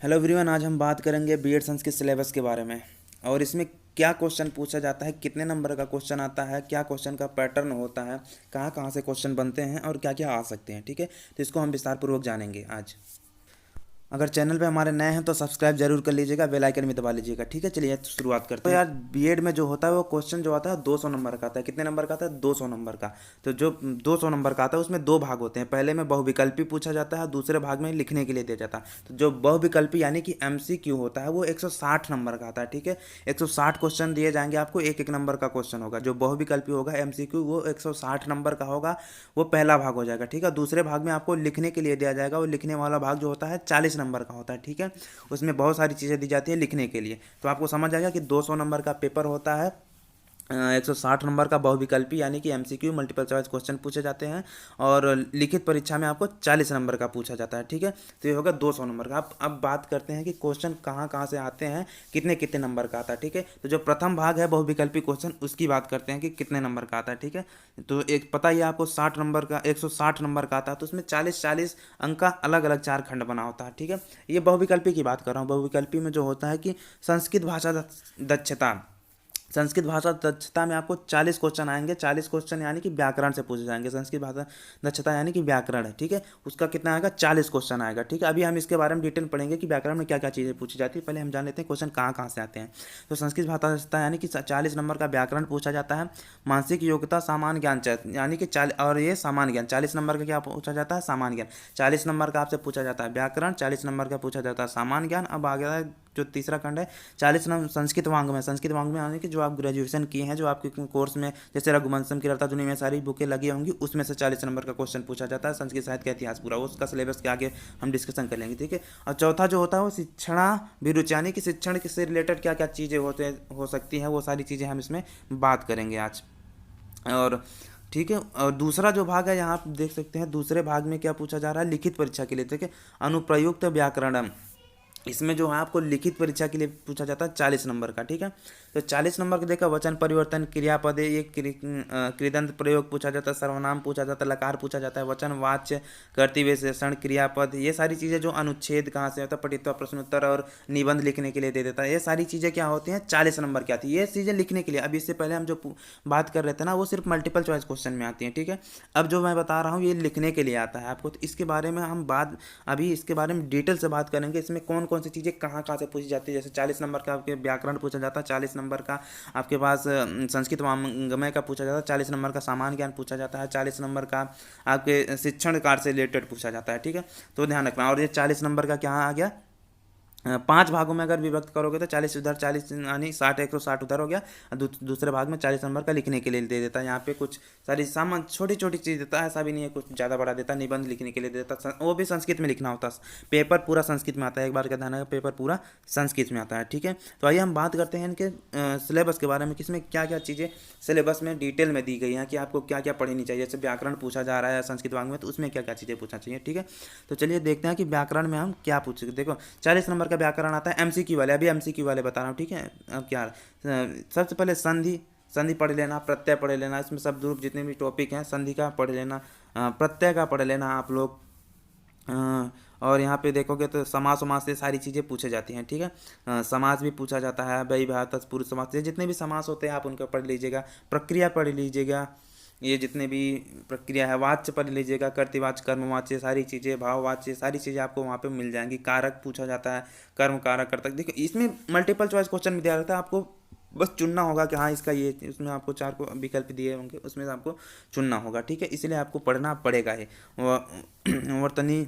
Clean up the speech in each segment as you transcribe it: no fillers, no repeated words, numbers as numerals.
Hello everyone, आज हम बात करेंगे बीएड संस्कृत सिलेबस के बारे में। और इसमें क्या क्वेश्चन पूछा जाता है, कितने नंबर का क्वेश्चन आता है, क्या क्वेश्चन का पैटर्न होता है, कहाँ कहाँ से क्वेश्चन बनते हैं और क्या क्या आ सकते हैं। ठीक है, तो इसको हम विस्तार पूर्वक जानेंगे आज। अगर चैनल पे हमारे नए हैं तो सब्सक्राइब जरूर कर लीजिएगा, बेल आइकन भी दबा लीजिएगा। ठीक है, चलिए तो शुरुआत करते हैं। तो यार बीएड में जो होता है वो क्वेश्चन जो आता है 200 नंबर का आता है। कितने नंबर का आता है? 200 नंबर का। तो जो 200 नंबर का आता है उसमें दो भाग होते हैं। पहले में बहुविकल्पी पूछा जाता है, दूसरे भाग में लिखने के लिए दिया जाता है। तो जो बहुविकल्पी यानी कि एमसीक्यू होता है वो 160 नंबर का आता है। ठीक है, 160 क्वेश्चन दिए जाएंगे आपको, एक एक नंबर का क्वेश्चन होगा। जो बहुविकल्पी होगा एमसीक्यू वो 160 नंबर का होगा, वो पहला भाग हो जाएगा। ठीक है, दूसरे भाग में आपको लिखने के लिए दिया जाएगा। वो लिखने वाला भाग जो होता है 40 नंबर का होता है। ठीक है, उसमें बहुत सारी चीज़ें दी जाती है लिखने के लिए। तो आपको समझ आएगा कि 200 नंबर का पेपर होता है। 160 नंबर का बहुविकल्पी यानी कि एमसीक्यू मल्टीपल चॉइस क्वेश्चन पूछे जाते हैं, और लिखित परीक्षा में आपको 40 नंबर का पूछा जाता है। ठीक है, तो ये होगा 200 नंबर का। अब बात करते हैं कि क्वेश्चन कहाँ कहाँ से आते हैं, कितने कितने नंबर का आता है। ठीक है, तो जो प्रथम भाग है बहुविकल्पी क्वेश्चन, उसकी बात करते हैं कि कितने नंबर का आता है। ठीक है, तो एक पता ही है आपको 60 नंबर का, 160 नंबर का आता है। तो उसमें 40-40 अंक का अलग अलग चार खंड बना होता है। ठीक है, ये बहुविकल्पी की बात कर रहा हूँ। बहुविकल्पी में जो होता है कि संस्कृत भाषा दक्षता, संस्कृत भाषा दक्षता में आपको 40 क्वेश्चन आएंगे। 40 क्वेश्चन यानी कि व्याकरण से पूछे जाएंगे। संस्कृत भाषा दक्षता यानी कि व्याकरण है। ठीक है, उसका कितना आएगा? 40 क्वेश्चन आएगा। ठीक है, अभी हम इसके बारे में डिटेल पढ़ेंगे कि व्याकरण में क्या क्या चीज़ें पूछी जाती है। पहले हम जान लेते हैं क्वेश्चन कहाँ कहाँ से आते हैं। तो संस्कृत भाषा दक्षता यानी कि 40 नंबर का व्याकरण पूछा जाता है। मानसिक योग्यता सामान्य ज्ञान यानी कि और ये सामान्य ज्ञान 40 नंबर का क्या पूछा जाता है? सामान्य ज्ञान। 40 नंबर का आपसे पूछा जाता है व्याकरण, 40 नंबर का पूछा जाता है सामान्य ज्ञान। अब आ गया जो तीसरा खंड है 40 नंबर संस्कृत वांग में। संस्कृत वांग में यानी कि जो आप ग्रेजुएशन किए हैं, जो आपके कोर्स में जैसे रघुवंशम की लता दुनिया में सारी बुकें लगी होंगी, उसमें से 40 नंबर का क्वेश्चन पूछा जाता है। संस्कृत साहित्य का इतिहास पूरा, उसका सिलेबस के आगे हम डिस्कशन कर लेंगे। ठीक है, और चौथा जो होता है वो शिक्षणाभिरुचि यानी कि शिक्षण से रिलेटेड क्या क्या चीज़ें हो सकती हैं, वो सारी चीज़ें हम इसमें बात करेंगे आज। और ठीक है, और दूसरा जो भाग है यहाँ आप देख सकते हैं, दूसरे भाग में क्या पूछा जा रहा है लिखित परीक्षा के लिए। ठीक है, अनुप्रयुक्त व्याकरणम, इसमें जो है आपको लिखित परीक्षा के लिए पूछा जाता है 40 नंबर का। ठीक है, तो 40 नंबर का देखा, वचन परिवर्तन, क्रियापद, ये कृदंत प्रयोग पूछा जाता है, सर्वनाम पूछा जाता है, लकार पूछा जाता है, वचन, वाच्य, कर्तव्य विशेषण, क्रियापद, ये सारी चीज़ें जो अनुच्छेद कहाँ से होता है, पठित्वा, प्रश्नोत्तर और निबंध लिखने के लिए दे देता है। ये सारी चीज़ें क्या होती हैं? 40 नंबर की आती है ये चीज़ें लिखने के लिए। अब इससे पहले हम जो बात कर रहे थे ना, वो सिर्फ मल्टीपल चॉइस क्वेश्चन में आती हैं। ठीक है, अब जो मैं बता रहा हूँ ये लिखने के लिए आता है आपको। तो इसके बारे में हम अभी इसके बारे में डिटेल से बात करेंगे। इसमें कौन कौन सी चीज़ें कहाँ कहाँ से पूछी जाती है। जैसे 40 नंबर का आपके व्याकरण पूछा जाता है, 40 नंबर का आपके पास संस्कृत वाङ्मय का पूछा जाता है, 40 नंबर का सामान्य ज्ञान पूछा जाता है, 40 नंबर का आपके शिक्षण कार्य से रिलेटेड पूछा जाता है। ठीक है, तो ध्यान रखना। और ये 40 नंबर का क्या आ गया? 5 भागों में अगर विभक्त करोगे तो 40 उधर, 40 यानी 60, 160 उधर हो गया। दूसरे भाग में 40 नंबर का लिखने के लिए दे देता है। यहाँ पे कुछ सारी सामान छोटी छोटी चीज़ देता है, ऐसा भी नहीं है कुछ ज़्यादा बड़ा देता। निबंध लिखने के लिए देता, वो भी संस्कृत में लिखना होता है। पेपर पूरा संस्कृत में आता है, एक बार का ध्यान है, पेपर पूरा संस्कृत में आता है। ठीक है, तो आइए हम बात करते हैं इनके सिलेबस के बारे में, कि इसमें क्या क्या चीज़ें सिलेबस में डिटेल में दी गई हैं, कि आपको क्या क्या पढ़नी चाहिए। जैसे व्याकरण पूछा जा रहा है संस्कृत वांग में, तो उसमें क्या क्या चीज़ें पूछना चाहिए। ठीक है, तो चलिए देखते हैं कि व्याकरण में हम क्या पूछेंगे। देखो 40 नंबर का व्याकरण आता है एमसीक्यू वाले, अभी एमसीक्यू वाले बता रहा हूँ। ठीक है, अब क्या सबसे पहले संधि, संधि पढ़ लेना, प्रत्यय पढ़ लेना, इसमें शब्द रूप जितने भी टॉपिक हैं संधि का पढ़ लेना, प्रत्यय का पढ़ लेना आप लोग। और यहाँ पे देखोगे तो समास समास से सारी चीज़ें पूछे जाती हैं। ठीक है, समास भी पूछा जाता है, व्यय भाव तत्पुरुष समास से जितने भी समास होते हैं आप उनका पढ़ लीजिएगा। प्रक्रिया पढ़ लीजिएगा, ये जितने भी प्रक्रिया है। वाच्य पढ़ लीजिएगा, कर्तवाच्य, कर्मवाच्य, सारी चीज़ें, भाववाच्य, सारी चीज़ें आपको वहाँ पे मिल जाएंगी। कारक पूछा जाता है, कर्म कारक कर्तक। देखो इसमें मल्टीपल चॉइस क्वेश्चन भी दिया रहता है, आपको बस चुनना होगा कि हाँ इसका ये, उसमें आपको 4 को विकल्प दिए होंगे, उसमें से आपको चुनना होगा। ठीक है, इसलिए आपको पढ़ना पड़ेगा ही। वर्तनी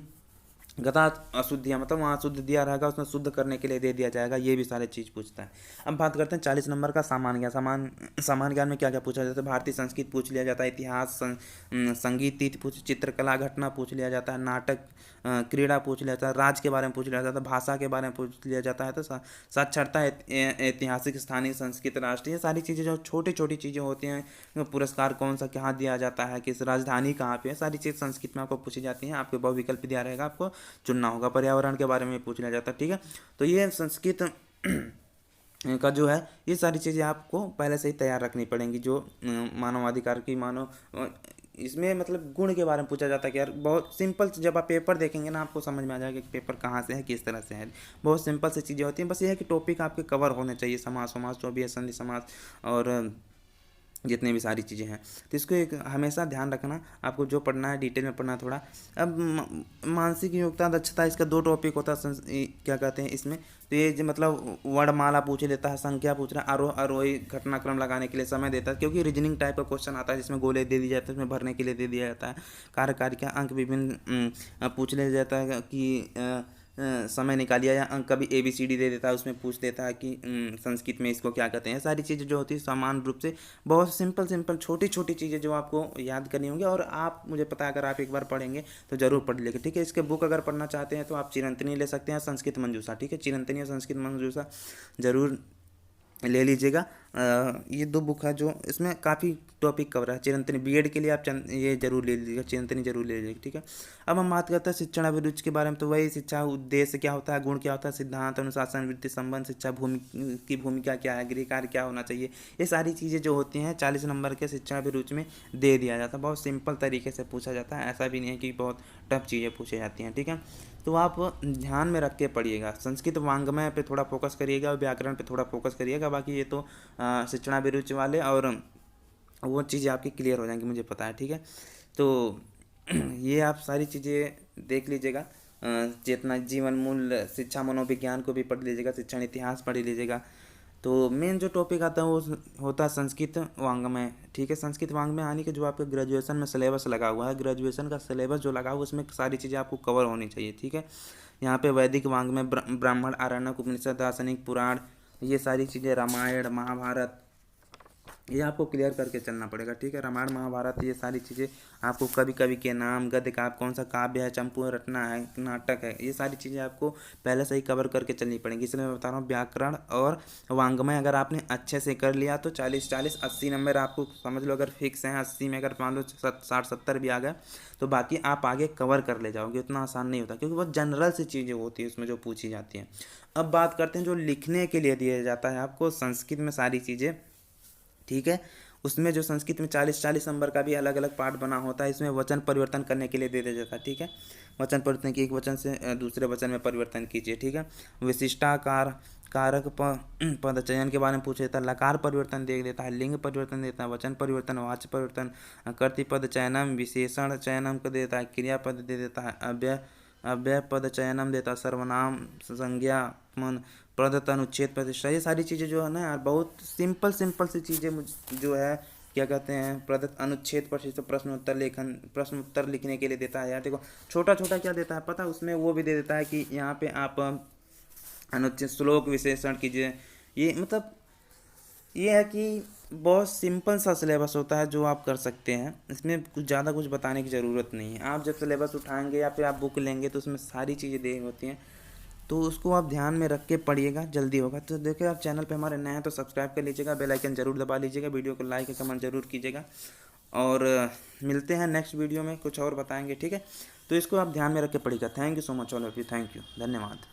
गता अशुद्धियाँ, मतलब वहाँ शुद्ध दिया रहेगा, उसमें शुद्ध करने के लिए दे दिया जाएगा। ये भी सारे चीज़ पूछता है। अब बात करते हैं 40 नंबर का सामान्य ज्ञान। सामान्य ज्ञान में क्या क्या पूछा जाता है? भारतीय संस्कृत पूछ लिया जाता है, इतिहास, संगीत, चित्रकला, घटना पूछ लिया जाता है, नाटक, क्रीड़ा पूछ लिया जाता है, राज्य के बारे में पूछ लिया जाता है, भाषा के बारे में पूछ लिया जाता है, तो साक्षरता, ऐतिहासिक, स्थानीय, संस्कृत, राष्ट्रीय, सारी चीज़ें जो छोटी छोटी चीज़ें होती हैं, पुरस्कार कौन सा कहाँ दिया जाता है, किस राजधानी कहाँ पे है, सारी चीज़ संस्कृत में आपको पूछी जाती हैं। आपके बहुविकल्प दिया रहेगा, आपको चुनना होगा। पर्यावरण के बारे में पूछ लिया जाता है। ठीक है, तो ये संस्कृत का जो है, ये सारी चीज़ें आपको पहले से ही तैयार रखनी पड़ेंगी। जो मानवाधिकार की, मानव इसमें मतलब गुण के बारे में पूछा जाता है कि यार बहुत सिंपल, जब आप पेपर देखेंगे ना आपको समझ में आ जाएगा कि पेपर कहाँ से है, किस तरह से है। बहुत सिंपल सी चीज़ें होती हैं, बस ये है कि टॉपिक आपके कवर होने चाहिए, समास समास जो भी है, संधि समास और जितनी भी सारी चीज़ें हैं। तो इसको एक हमेशा ध्यान रखना, आपको जो पढ़ना है डिटेल में पढ़ना थोड़ा। अब मानसिक योग्यता दक्षता, इसका 2 टॉपिक होता है क्या कहते हैं इसमें। तो ये जो मतलब वर्णमाला पूछ लेता है, संख्या पूछ रहा है, आरोह अवरोही घटनाक्रम लगाने के लिए समय देता है, क्योंकि रीजनिंग टाइप का क्वेश्चन आता है जिसमें गोले दे दिए जाते हैं, उसमें भरने के लिए दे दिया जाता है। कार्यकारिका अंक विभिन्न पूछ लिया जाता है कि समय निकालिए, या अंक कभी ABCD दे देता है, उसमें पूछ देता है कि संस्कृत में इसको क्या कहते हैं। सारी चीज़ें जो होती है समान रूप से बहुत सिंपल सिंपल छोटी छोटी चीज़ें जो आपको याद करनी होंगी, और आप, मुझे पता है अगर आप एक बार पढ़ेंगे तो ज़रूर पढ़ लेंगे, ठीक है। इसके बुक अगर पढ़ना चाहते हैं तो आप चिरंतनी ले सकते हैं, संस्कृत मंजूषा, ठीक है। चिरंतनी और संस्कृत मंजूषा ज़रूर ले लीजिएगा। ये 2 बुक है जो इसमें काफ़ी टॉपिक कवर है। चिरंतनी BEd के लिए आप ये जरूर ले लीजिएगा, चिरंतनी जरूर ले लीजिएगा, ठीक है। अब हम बात करते हैं शिक्षण अभिरुचि के बारे में। तो वही शिक्षा उद्देश्य क्या होता है, गुण क्या होता है, सिद्धांत, अनुशासन, वृत्ति, संबंध, शिक्षा की भूमिका क्या है, गृह कार्य क्या होना चाहिए, ये सारी चीज़ें जो होती हैं 40 नंबर के शिक्षण अभिरुचि में दे दिया जाता है। बहुत सिंपल तरीके से पूछा जाता है, ऐसा भी नहीं है कि बहुत टफ चीज़ें पूछी जाती हैं, ठीक है। तो आप ध्यान में रख के पढ़िएगा, संस्कृत वांग्मय पे थोड़ा फोकस करिएगा और व्याकरण पे थोड़ा फोकस करिएगा। बाकी ये तो शिक्षणाभिरुचि वाले और वो चीज़ें आपकी क्लियर हो जाएंगी, मुझे पता है, ठीक है। तो ये आप सारी चीज़ें देख लीजिएगा। चेतना, जीवन मूल्य, शिक्षा मनोविज्ञान को भी पढ़ लीजिएगा, शिक्षण इतिहास पढ़ लीजिएगा। तो मेन जो टॉपिक आता है वो होता है संस्कृत वांग्मय, ठीक है। संस्कृत वांग्मय आने के जो आपके ग्रेजुएशन में सिलेबस लगा हुआ है, ग्रेजुएशन का सिलेबस जो लगा हुआ है उसमें सारी चीज़ें आपको कवर होनी चाहिए, ठीक है। यहाँ पे वैदिक वांग्मय, ब्राह्मण, आरण्यक, उपनिषद, दार्शनिक, पुराण, ये सारी चीज़ें, रामायण, महाभारत, ये आपको क्लियर करके चलना पड़ेगा, ठीक है। रामायण, महाभारत, ये सारी चीज़ें आपको, कवि कवि के नाम, गद्य काव्य, कौन सा काव्य है, चंपू रटना है, नाटक है, ये सारी चीज़ें आपको पहले से ही कवर करके चलनी पड़ेंगी। इसलिए मैं बता रहा हूँ व्याकरण और वांग्मय अगर आपने अच्छे से कर लिया तो 40-40-80 नंबर आपको समझ लो, अगर फिक्स हैं 80 में, अगर मान लो 60-70 भी आ गए तो बाकी आप आगे कवर कर ले जाओगे। उतना आसान नहीं होता क्योंकि बहुत जनरल सी चीज़ें होती है उसमें जो पूछी जाती हैं। अब बात करते हैं जो लिखने के लिए दिया जाता है आपको संस्कृत में सारी चीज़ें, ठीक है। उसमें जो संस्कृत में 40-40 नंबर का भी अलग अलग पार्ट बना होता है। इसमें वचन परिवर्तन करने के लिए दे दिया जाता है, ठीक है। वचन परिवर्तन की, एक वचन से दूसरे वचन में परिवर्तन कीजिए, ठीक है। विशिष्टाकार, कारक पद चयन के बारे में पूछ लेता है, लकार परिवर्तन दे देता है, लिंग परिवर्तन देता है, वचन परिवर्तन, वाच्य परिवर्तन, कर्तृपद चयनम, विशेषण चयनम को देता है, क्रियापद दे देता है, अव्यय पद चयनम देता है, सर्वनाम, संज्ञा, प्रदत्त, अनुच्छेद, प्रतिष्ठा, ये सारी चीज़ें जो है ना यार बहुत सिंपल सिंपल सी चीज़ें जो है क्या कहते हैं, प्रदत्त, अनुच्छेद, प्रतिष्ठा, प्रश्न उत्तर लेखन, प्रश्न उत्तर लिखने के लिए देता है। यार देखो छोटा छोटा क्या देता है पता, उसमें वो भी दे देता है कि यहाँ पे आप अनुच्छेद, श्लोक विशेषण कीजिए। ये मतलब ये है कि बहुत सिंपल सा सिलेबस होता है जो आप कर सकते हैं। इसमें कुछ ज़्यादा कुछ बताने की ज़रूरत नहीं है। आप जब सिलेबस उठाएंगे या फिर आप बुक लेंगे तो उसमें सारी चीज़ें दी होती हैं, तो उसको आप ध्यान में रख के पढ़िएगा, जल्दी होगा। तो देखिए आप चैनल पे हमारे नए हैं तो सब्सक्राइब कर लीजिएगा, बेल आइकन जरूर दबा लीजिएगा, वीडियो को लाइक कमेंट जरूर कीजिएगा, और मिलते हैं नेक्स्ट वीडियो में, कुछ और बताएंगे, ठीक है। तो इसको आप ध्यान में रख के पढ़िएगा। Thank you so much all of you, thank you, धन्यवाद।